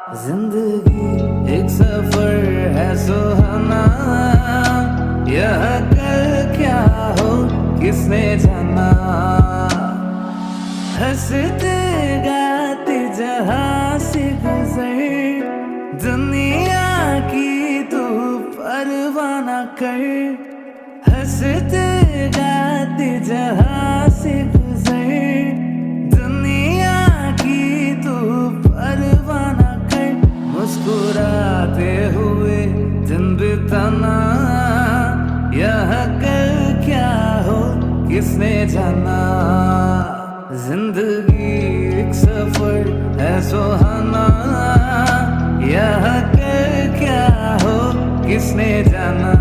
जिंदगी एक सफर है सुहाना, यह कल क्या हो किसने जाना। हंसते गाते जहां से गुजर, दुनिया की तू परवाह न कर। हंसते गाते जहां से गुजर, दुनिया की तू परवाह न कर। मुस्कुराते हुए दिन बिताना, यह कल क्या हो किसने जाना। जिंदगी एक सफर है सुहाना, यह कल क्या हो किसने जाना।